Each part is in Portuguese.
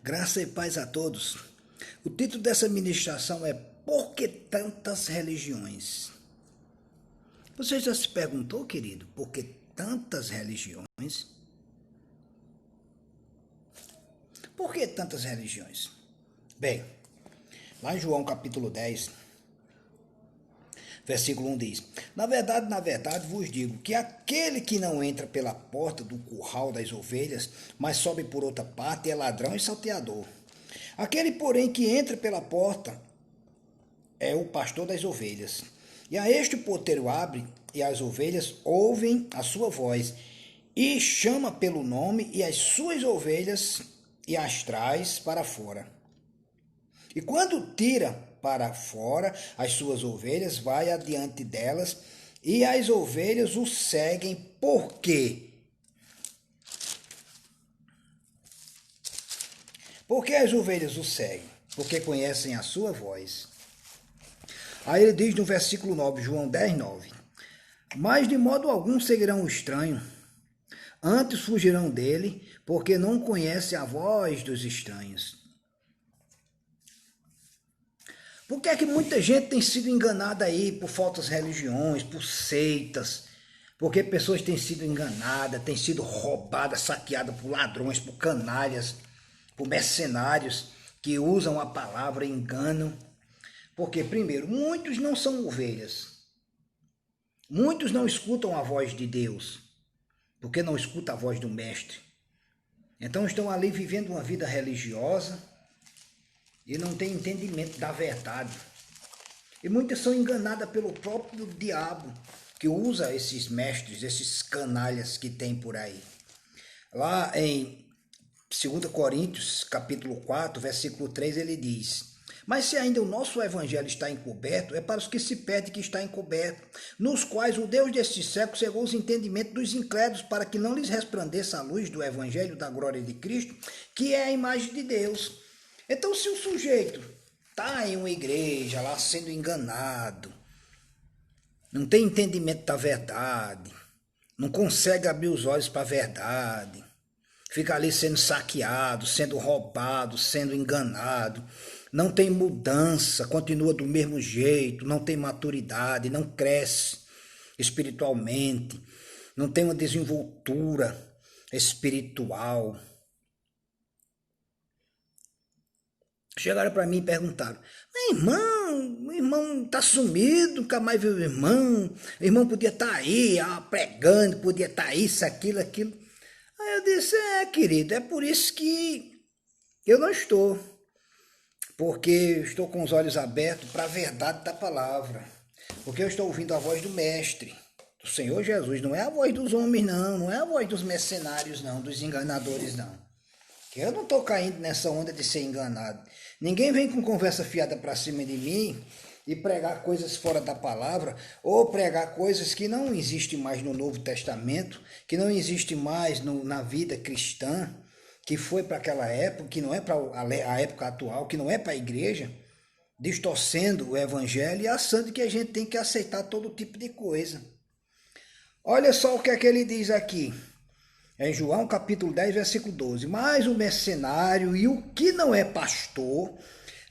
Graça e paz a todos. O título dessa ministração é Por que tantas religiões? Você já se perguntou, querido, por que tantas religiões? Por que tantas religiões? Bem, lá em João capítulo 10, versículo 1 diz: na verdade vos digo que aquele que não entra pela porta do curral das ovelhas, mas sobe por outra parte, é ladrão e salteador. Aquele, porém, que entra pela porta é o pastor das ovelhas. E a este o porteiro abre, e as ovelhas ouvem a sua voz, e chama pelo nome, e as suas ovelhas e as traz para fora. E quando tira para fora as suas ovelhas, vai adiante delas, e as ovelhas o seguem. Por quê? Porque as ovelhas o seguem? Porque conhecem a sua voz. Aí ele diz no versículo 9, João 10, 9: mas de modo algum seguirão o estranho, antes fugirão dele, porque não conhecem a voz dos estranhos. Por que é que muita gente tem sido enganada aí por falsas religiões, por seitas? Porque pessoas têm sido enganadas, têm sido roubadas, saqueadas por ladrões, por canalhas, por mercenários que usam a palavra engano. Porque, primeiro, muitos não são ovelhas. Muitos não escutam a voz de Deus, porque não escutam a voz do Mestre. Então estão ali vivendo uma vida religiosa e não têm entendimento da verdade. E muitas são enganadas pelo próprio diabo, que usa esses mestres, esses canalhas que tem por aí. Lá em 2 Coríntios, capítulo 4, versículo 3, ele diz: mas se ainda o nosso evangelho está encoberto, é para os que se perdem que está encoberto, nos quais o Deus deste século cegou os entendimentos dos incrédulos, para que não lhes resplandeça a luz do evangelho da glória de Cristo, que é a imagem de Deus. Então, se o sujeito está em uma igreja lá sendo enganado, não tem entendimento da verdade, não consegue abrir os olhos para a verdade, fica ali sendo saqueado, sendo roubado, sendo enganado, não tem mudança, continua do mesmo jeito, não tem maturidade, não cresce espiritualmente, não tem uma desenvoltura espiritual. Chegaram para mim e perguntaram: o irmão está sumido, nunca mais viu o irmão podia estar aí pregando, podia estar isso, aquilo. Aí eu disse: querido, é por isso que eu não estou. Porque eu estou com os olhos abertos para a verdade da palavra. Porque eu estou ouvindo a voz do Mestre, do Senhor Jesus. Não é a voz dos homens, não é a voz dos mercenários, não, dos enganadores, não. Que eu não estou caindo nessa onda de ser enganado. Ninguém vem com conversa fiada para cima de mim e pregar coisas fora da palavra, ou pregar coisas que não existem mais no Novo Testamento, que não existem mais na vida cristã, que foi para aquela época, que não é para a época atual, que não é para a igreja, distorcendo o evangelho e achando que a gente tem que aceitar todo tipo de coisa. Olha só o que é que ele diz aqui, em João capítulo 10, versículo 12. Mas o mercenário e o que não é pastor,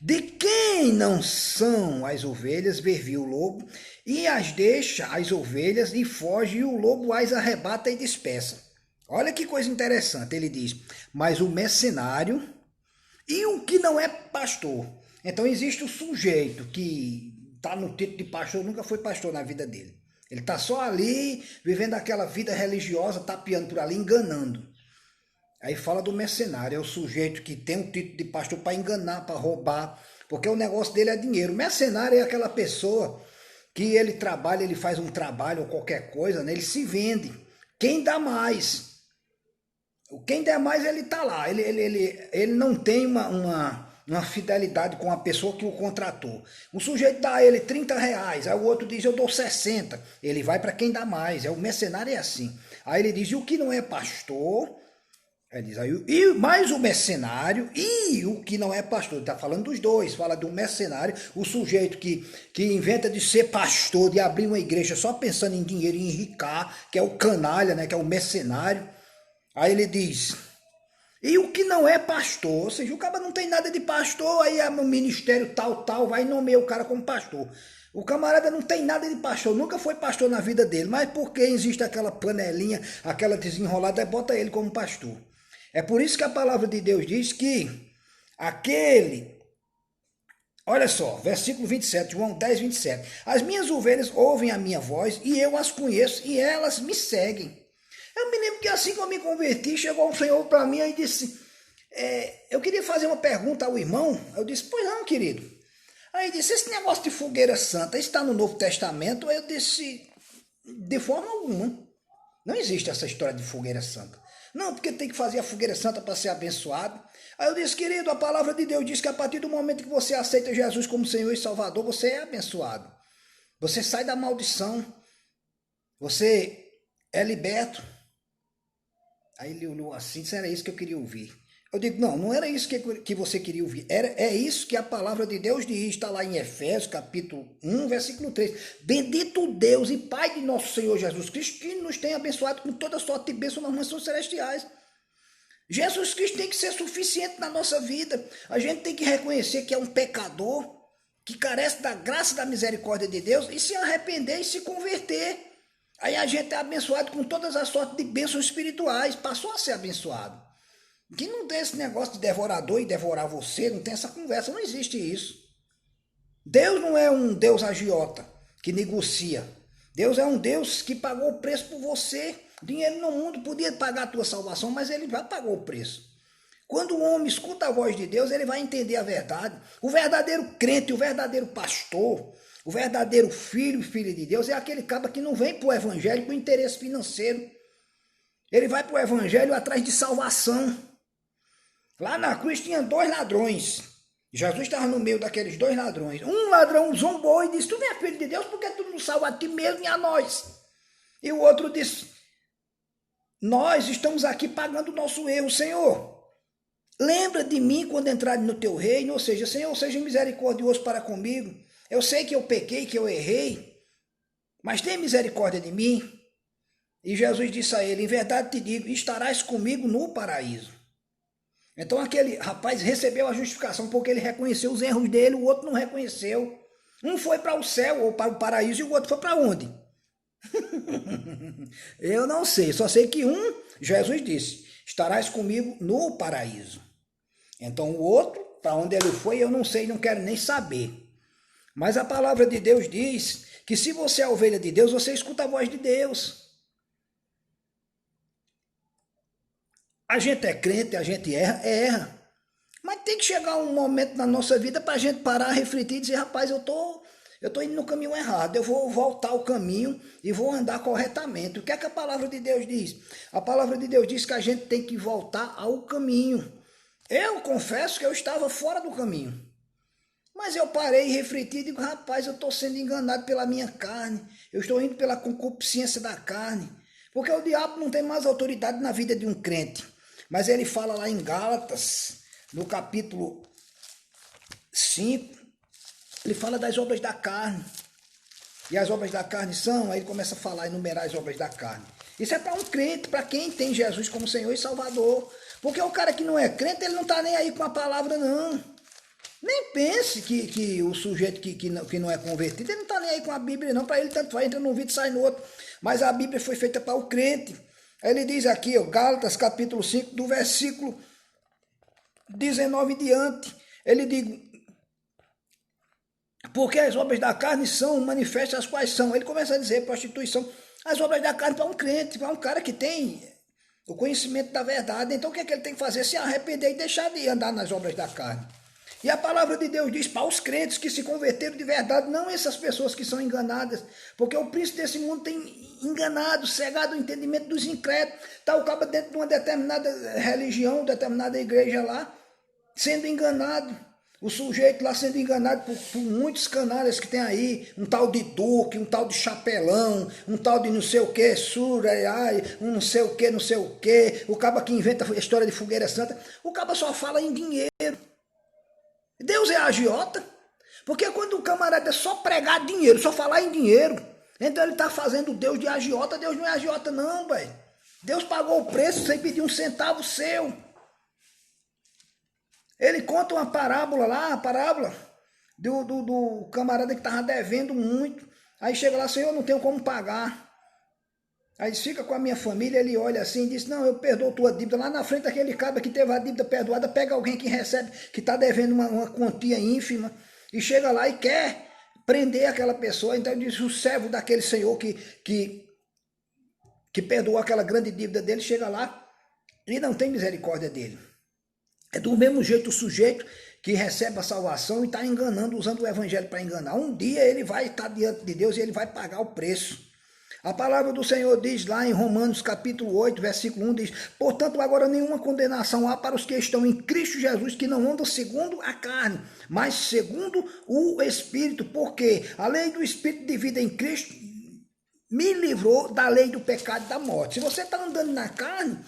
de quem não são as ovelhas, vervia o lobo, e as deixa as ovelhas e foge, e o lobo as arrebata e dispersa. Olha que coisa interessante, ele diz: mas o mercenário e o que não é pastor. Então existe o sujeito que está no título de pastor, nunca foi pastor na vida dele. Ele está só ali, vivendo aquela vida religiosa, tapeando por ali, enganando. Aí fala do mercenário, é o sujeito que tem um título de pastor para enganar, para roubar, porque o negócio dele é dinheiro. O mercenário é aquela pessoa que ele trabalha, ele faz um trabalho ou qualquer coisa, né? Ele se vende. Quem dá mais? Quem der mais, ele está lá. Ele não tem uma fidelidade com a pessoa que o contratou. O sujeito dá a ele R$30, aí o outro diz: eu dou 60. Ele vai para quem dá mais. O mercenário é assim. Aí ele diz: e o que não é pastor? Ele diz: e mais o mercenário e o que não é pastor. Ele está falando dos dois. Fala do mercenário, o sujeito que inventa de ser pastor, de abrir uma igreja só pensando em dinheiro e enricar, que é o canalha, né? Que é o mercenário. Aí ele diz: E o que não é pastor, ou seja, o cara não tem nada de pastor, aí o ministério tal, vai nomear o cara como pastor. O camarada não tem nada de pastor, nunca foi pastor na vida dele, mas porque existe aquela panelinha, aquela desenrolada, bota ele como pastor. É por isso que a palavra de Deus diz que olha só, versículo 27, João 10, 27. As minhas ovelhas ouvem a minha voz e eu as conheço e elas me seguem. Eu me lembro que assim que eu me converti, chegou um senhor para mim e disse, eu queria fazer uma pergunta ao irmão. Eu disse, pois não, querido. Aí disse, esse negócio de fogueira santa está no Novo Testamento? Eu disse, de forma alguma. Não existe essa história de fogueira santa. Não, porque tem que fazer a fogueira santa para ser abençoado. Aí eu disse, querido, a palavra de Deus diz que a partir do momento que você aceita Jesus como Senhor e Salvador, você é abençoado. Você sai da maldição. Você é liberto. Aí ele olhou assim, disse, era isso que eu queria ouvir. Eu digo, não era isso que você queria ouvir. É isso que a palavra de Deus diz. Está lá em Efésios, capítulo 1, versículo 3. Bendito Deus e Pai de nosso Senhor Jesus Cristo, que nos tem abençoado com toda sorte de bênção nas mansões celestiais. Jesus Cristo tem que ser suficiente na nossa vida. A gente tem que reconhecer que é um pecador, que carece da graça e da misericórdia de Deus, e se arrepender e se converter. Aí a gente é abençoado com todas as sortes de bênçãos espirituais. Passou a ser abençoado. Que não tem esse negócio de devorador e devorar você, não tem essa conversa, não existe isso. Deus não é um Deus agiota que negocia. Deus é um Deus que pagou o preço por você. Dinheiro no mundo podia pagar a tua salvação, mas ele já pagou o preço. Quando o homem escuta a voz de Deus, ele vai entender a verdade. O verdadeiro crente, o verdadeiro pastor, o verdadeiro filho e filha de Deus é aquele cara que não vem para o evangelho com interesse financeiro. Ele vai para o evangelho atrás de salvação. Lá na cruz tinha 2 ladrões. Jesus estava no meio daqueles 2 ladrões. Um ladrão zombou e disse, tu não é filho de Deus, por que tu não salva a ti mesmo e a nós? E o outro disse, nós estamos aqui pagando o nosso erro, Senhor. Lembra de mim quando entrar no teu reino, ou seja, Senhor, seja misericordioso para comigo. Eu sei que eu pequei, que eu errei, mas tem misericórdia de mim. E Jesus disse a ele, em verdade te digo, estarás comigo no paraíso. Então aquele rapaz recebeu a justificação porque ele reconheceu os erros dele, o outro não reconheceu. Um foi para o céu ou para o paraíso e o outro foi para onde? Eu não sei, só sei que Jesus disse, estarás comigo no paraíso. Então o outro, para onde ele foi, eu não sei, não quero nem saber. Mas a palavra de Deus diz que se você é a ovelha de Deus, você escuta a voz de Deus. A gente é crente, a gente erra. Mas tem que chegar um momento na nossa vida para a gente parar, refletir e dizer, rapaz, eu tô indo no caminho errado, eu vou voltar ao caminho e vou andar corretamente. O que é que a palavra de Deus diz? A palavra de Deus diz que a gente tem que voltar ao caminho. Eu confesso que eu estava fora do caminho. Mas eu parei e refleti e digo, rapaz, eu estou sendo enganado pela minha carne. Eu estou indo pela concupiscência da carne. Porque o diabo não tem mais autoridade na vida de um crente. Mas ele fala lá em Gálatas, no capítulo 5, ele fala das obras da carne. E as obras da carne são, aí ele começa a falar, enumerar as obras da carne. Isso é para um crente, para quem tem Jesus como Senhor e Salvador. Porque o cara que não é crente, ele não está nem aí com a palavra, não. Nem pense que o sujeito que não é convertido, ele não está nem aí com a Bíblia, não. Para ele, tanto faz, entra num vídeo e sai no outro. Mas a Bíblia foi feita para o crente. Aí ele diz aqui, ó, Gálatas capítulo 5, do versículo 19 em diante. Ele diz, porque as obras da carne são manifestas, as quais são. Ele começa a dizer, prostituição, as obras da carne para um crente, para um cara que tem o conhecimento da verdade. Então o que é que ele tem que fazer? Se arrepender e deixar de andar nas obras da carne. E a palavra de Deus diz para os crentes que se converteram de verdade, não essas pessoas que são enganadas, porque o príncipe desse mundo tem enganado, cegado o entendimento dos incrédulos, está o cabo dentro de uma determinada religião, determinada igreja lá, sendo enganado, o sujeito lá sendo enganado por muitos canalhas que tem aí, um tal de Duque, um tal de Chapelão, um tal de não sei o que, um não sei o que, o cabo que inventa a história de fogueira santa, o cabo só fala em dinheiro. Deus é agiota, porque quando o camarada é só pregar dinheiro, só falar em dinheiro, então ele está fazendo Deus de agiota. Deus não é agiota não, velho. Deus pagou o preço sem pedir um centavo seu. Ele conta uma parábola lá, a parábola do camarada que estava devendo muito. Aí chega lá, Senhor, não tenho como pagar. Aí fica com a minha família, ele olha assim e diz, não, eu perdoo tua dívida. Lá na frente, aquele cara que teve a dívida perdoada, pega alguém que recebe, que está devendo uma quantia ínfima, e chega lá e quer prender aquela pessoa. Então ele diz, o servo daquele senhor que perdoou aquela grande dívida dele, chega lá e não tem misericórdia dele. É do mesmo jeito o sujeito que recebe a salvação e está enganando, usando o evangelho para enganar. Um dia ele vai estar diante de Deus e ele vai pagar o preço. A palavra do Senhor diz lá em Romanos capítulo 8, versículo 1, diz, portanto agora nenhuma condenação há para os que estão em Cristo Jesus, que não andam segundo a carne, mas segundo o Espírito, porque a lei do Espírito de vida em Cristo me livrou da lei do pecado e da morte. Se você está andando na carne,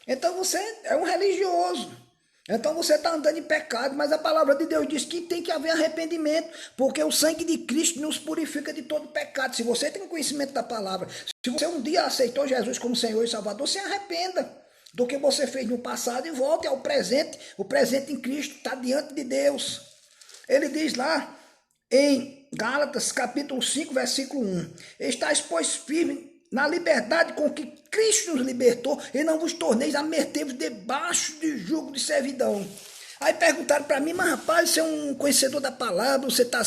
então você é um religioso. Então você está andando em pecado, mas a palavra de Deus diz que tem que haver arrependimento, porque o sangue de Cristo nos purifica de todo pecado. Se você tem conhecimento da palavra, se você um dia aceitou Jesus como Senhor e Salvador, se arrependa do que você fez no passado e volte ao presente. O presente em Cristo está diante de Deus. Ele diz lá em Gálatas capítulo 5, versículo 1, estáis, pois, firmes na liberdade com que Cristo nos libertou, e não vos torneis a meter-vos debaixo de jugo de servidão. Aí perguntaram para mim, mas rapaz, você é um conhecedor da palavra, você está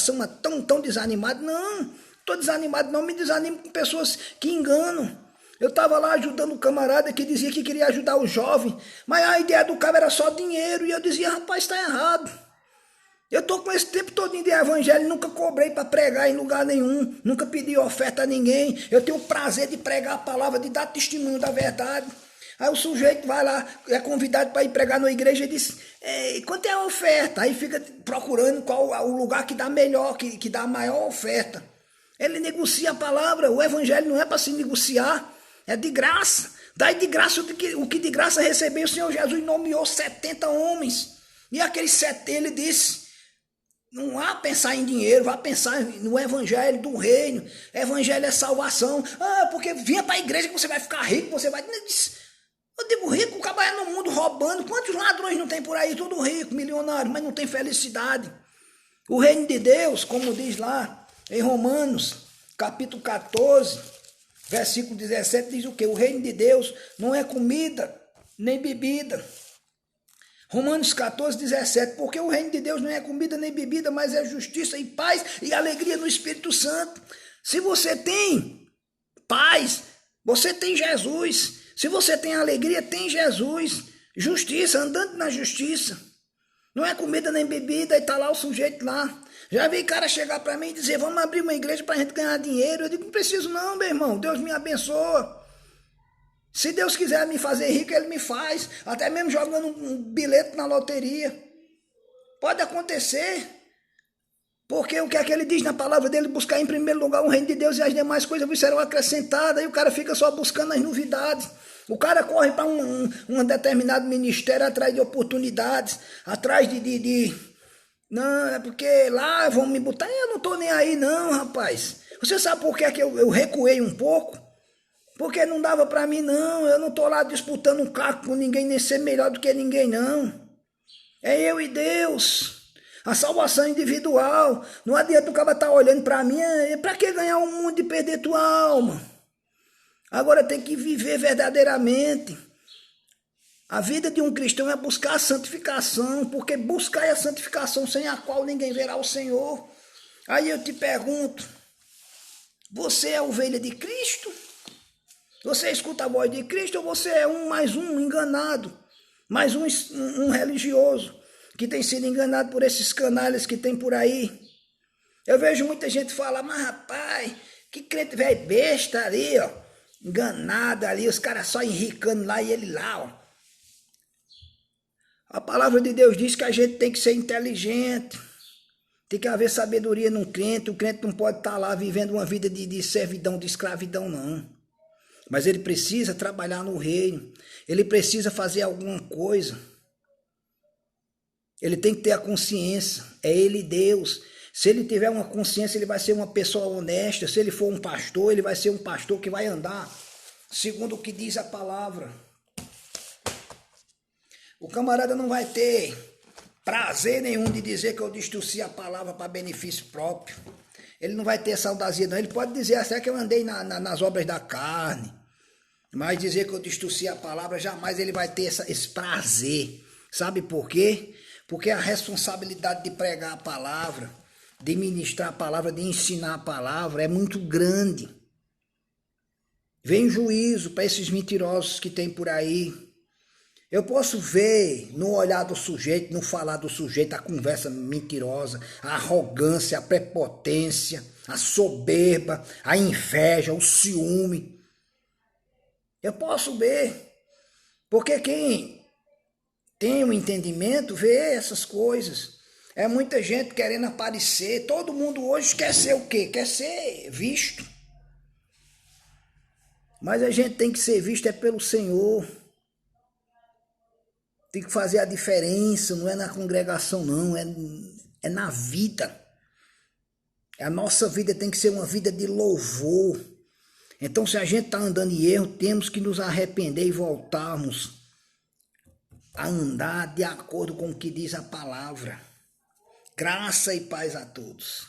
tão desanimado? Não, estou desanimado não, me desanimo com pessoas que enganam. Eu estava lá ajudando um camarada que dizia que queria ajudar o jovem, mas a ideia do cara era só dinheiro, e eu dizia, rapaz, está errado. Eu estou com esse tempo todo de evangelho, nunca cobrei para pregar em lugar nenhum, nunca pedi oferta a ninguém. Eu tenho o prazer de pregar a palavra, de dar testemunho da verdade. Aí o sujeito vai lá, é convidado para ir pregar na igreja e diz, quanto é a oferta? Aí fica procurando qual o lugar que dá melhor, que dá a maior oferta. Ele negocia a palavra, o evangelho não é para se negociar, é de graça. Daí de graça, o que de graça recebeu, o Senhor Jesus nomeou 70 homens. E aqueles 70, ele disse, não vá pensar em dinheiro, vá pensar no evangelho do reino. Evangelho é salvação. Ah, porque vinha para a igreja que você vai ficar rico, você vai... Eu digo rico, trabalhar no mundo roubando. Quantos ladrões não tem por aí? Tudo rico, milionário, mas não tem felicidade. O reino de Deus, como diz lá em Romanos, capítulo 14, versículo 17, diz o quê? O reino de Deus não é comida, nem bebida. Romanos 14, 17, porque o reino de Deus não é comida nem bebida, mas é justiça e paz e alegria no Espírito Santo. Se você tem paz, você tem Jesus. Se você tem alegria, tem Jesus. Justiça, andando na justiça. Não é comida nem bebida, e está lá o sujeito lá. Já vi cara chegar para mim e dizer, vamos abrir uma igreja para a gente ganhar dinheiro. Eu digo, não preciso não, meu irmão, Deus me abençoa. Se Deus quiser me fazer rico, Ele me faz. Até mesmo jogando um bilhete na loteria. Pode acontecer. Porque o que é que Ele diz na palavra dele? Buscar em primeiro lugar o reino de Deus e as demais coisas vos serão acrescentadas. E o cara fica só buscando as novidades. O cara corre para um determinado ministério atrás de oportunidades. Atrás Não, é porque lá vão me botar. Eu não estou nem aí não, rapaz. Você sabe por que é que eu recuei um pouco? Porque não dava para mim, não. Eu não estou lá disputando um cargo com ninguém, nem ser melhor do que ninguém, não. É eu e Deus. A salvação individual. Não adianta o cara estar olhando para mim. Para que ganhar o mundo e perder tua alma? Agora tem que viver verdadeiramente. A vida de um cristão é buscar a santificação. Porque buscar é a santificação sem a qual ninguém verá o Senhor. Aí eu te pergunto. Você é ovelha de Cristo? Você escuta a voz de Cristo ou você é mais um enganado, mais um religioso que tem sido enganado por esses canalhas que tem por aí? Eu vejo muita gente falar, mas rapaz, que crente velho besta ali, ó, enganado ali, os caras só enricando lá e ele lá, ó. A palavra de Deus diz que a gente tem que ser inteligente, tem que haver sabedoria num crente, o crente não pode estar lá vivendo uma vida de servidão, de escravidão, não. Mas ele precisa trabalhar no reino. Ele precisa fazer alguma coisa. Ele tem que ter a consciência. É ele Deus. Se ele tiver uma consciência, ele vai ser uma pessoa honesta. Se ele for um pastor, ele vai ser um pastor que vai andar segundo o que diz a palavra. O camarada não vai ter prazer nenhum de dizer que eu distorci a palavra para benefício próprio. Ele não vai ter essa audácia, não. Ele pode dizer até que eu andei nas obras da carne, mas dizer que eu distorci a palavra, jamais ele vai ter esse prazer. Sabe por quê? Porque a responsabilidade de pregar a palavra, de ministrar a palavra, de ensinar a palavra é muito grande. Vem juízo para esses mentirosos que tem por aí. Eu posso ver no olhar do sujeito, no falar do sujeito, a conversa mentirosa, a arrogância, a prepotência, a soberba, a inveja, o ciúme. Eu posso ver, porque quem tem um entendimento vê essas coisas. É muita gente querendo aparecer, todo mundo hoje quer ser o quê? Quer ser visto. Mas a gente tem que ser visto é pelo Senhor. Tem que fazer a diferença, não é na congregação não, é na vida. A nossa vida tem que ser uma vida de louvor. Então se a gente está andando em erro, temos que nos arrepender e voltarmos a andar de acordo com o que diz a palavra. Graça e paz a todos.